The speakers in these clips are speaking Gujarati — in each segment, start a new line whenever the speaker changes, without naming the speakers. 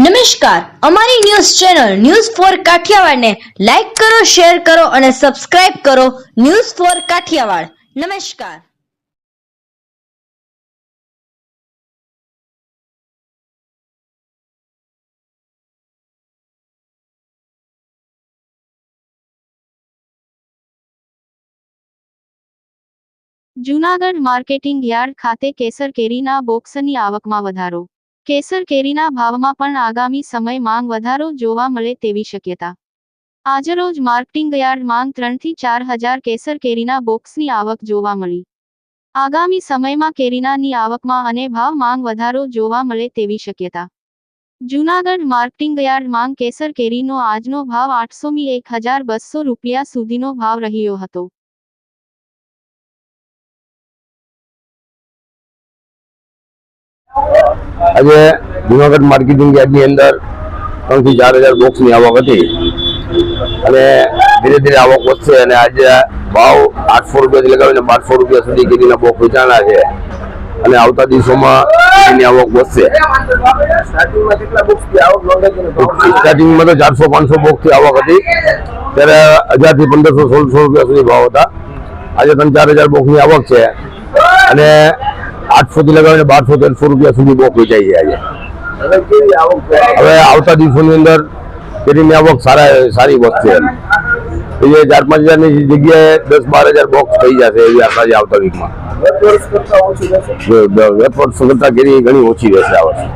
નમસ્કાર, અમારી news channel news for Kathiawad ને લાઈક કરો, શેર કરો અને સબસ્ક્રાઇબ કરો. News for Kathiawad. નમસ્કાર.
જૂનાગઢ માર્કેટિંગ યાર્ડ ખાતે કેસર કેરીના બોક્સની આવકમાં વધારો. કેસર કેરીના ભાવમાં પણ આગામી સમય માંગ વધારો જોવા મળે તેવી શક્યતા. આજરોજ માર્કેટિંગ યાર્ડ માંગ 3 થી 4,000 કેસર કેરીના બોક્સની આવક જોવા મળી. આગામી સમયમાં કેરીનાની આવકમાં અને ભાવ માંગ વધારો જોવા મળે તેવી શક્યતા. જૂનાગઢ માર્કેટિંગ યાર્ડ માંગ કેસર કેરીનો આજનો ભાવ 800 થી 1,200 રૂપિયા સુધીનો ભાવ રહ્યો હતો.
આજે જૂનાગઢ માર્કેટિંગ યાર્ડની અંદર 3 થી 4,000 બોક્સની આવક હતી અને ધીરે ધીરે આવક વધશે અને આજે ભાવ 800 રૂપિયાથી લગાવીને 1200 રૂપિયા સુધી કેરીના બોક્સ વેચાણા છે અને આવતા દિવસોમાં એની આવક વધશે. સ્ટાર્ટિંગમાં કેટલા બોક્સની આવક નોંધાઈ? સ્ટાર્ટિંગમાં તો 400-500 બોક્સની આવક હતી, ત્યારે 1,000 થી 1,500-1,600 રૂપિયા સુધી ભાવ હતા. આજે 3-4,000 બોક્સની આવક છે અને 800 થી લગાવીને 1200-1300 રૂપિયા સુધી બોક્સ વેચાઈ છે આજે. હવે આવતા દિવસોની અંદર કેરીની આવક સારી વધશે. એ 4-5,000ની જગ્યાએ 10-12,000 બોક્સ થઈ જશે એવી આશા છે આવતા વીકમાં. ગત વર્ષ કરતા કેરી ઘણી ઓછી રહેશે આ વર્ષે.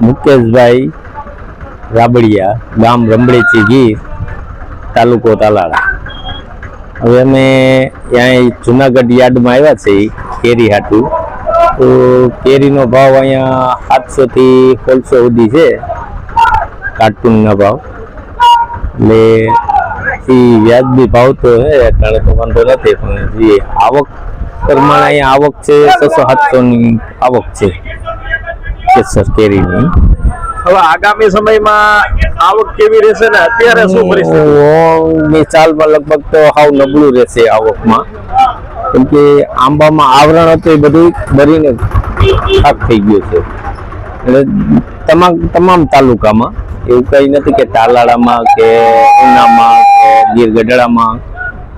મુકેશભાઈ રાબડિયા, ગામ રમડેચી ગીર, તાલુકો તાલાળા. હવે અમે અહીંયા જુનાગઢ યાર્ડમાં આવ્યા છીએ કેરી હાટું. તો કેરીનો ભાવ અહીંયા 700 થી 1,600 સુધી છે કાર્ટૂનના ભાવ. એટલે એ વ્યાજબી ભાવ તો છે, એટલે તો વાંધો નથી, પણ જે આવક પ્રમાણે અહીંયા આવક છે 600-700ની આવક છે કેસર કેરીની.
હવે આગામી સમયમાં આવક કેવી રહેશે ને અત્યારે શું પરિસ્થિતિ?
ચાલમાં લગભગ તો હાવ નબળું રહેશે આવકમાં, કેમ કે આંબામાં આવરણ હતું એ બધું ભરીને ખાક થઈ ગયું છે. એટલે તમામ તાલુકામાં એવું કઈ નથી કે તાલાળામાં કે ઉનામાં કે ગીર ગઢડામાં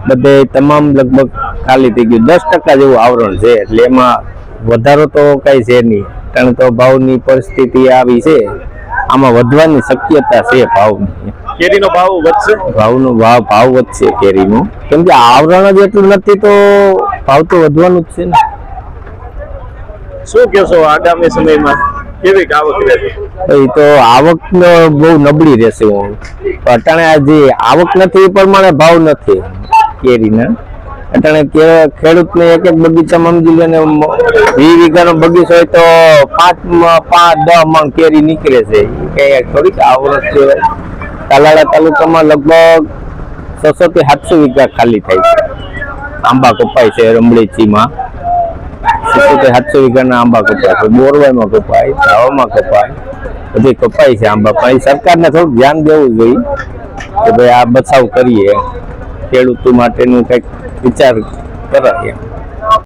બધે તમામ લગભગ ખાલી થઈ ગયું. 10% જેવું આવરણ છે, એટલે એમાં વધારો તો કઈ છે નહીં, કારણ તો ભાવની પરિસ્થિતિ આવી છે. આમાં વધવાની શક્યતા છે ભાવની.
કેરીનો ભાવ વધશે?
ભાવ વધશે કેરીનો, કેમ કે આવરણ જ એટલું નથી તો ભાવ તો વધવાનું જ છે ને.
શું કહેશો આગામી સમયમાં કેવી આવક રહેશે?
એ તો આવક બહુ નબળી રહેશે. અટાણે આ જે આવક નથી એ પ્રમાણે ભાવ નથી કેરીના. અટાણે ખેડૂતને એક બગીચામાં સમજી લે ને 20 વીઘાનો બગીચો હોય તો 5-10 મણ કેરી નીકળે છે. કઈ થોડીક આવડત કહેવાય. તાલાળા તાલુકામાં લગભગ 600 થી 700 વીઘા ખાલી થાય છે. આંબા કપાય છે રમડેચીમાં 600 થી 700 વીઘાના આંબા કપાય છે. બોરવાઈમાં કપાય, ધાવામાં કપાય, બધી કપાય છે આંબા. પણ સરકારને થોડુંક ધ્યાન દેવું જોઈએ કે ભાઈ આ બચાવ કરીએ, ખેડૂતો માટેનું કંઈક વિચાર કરાય.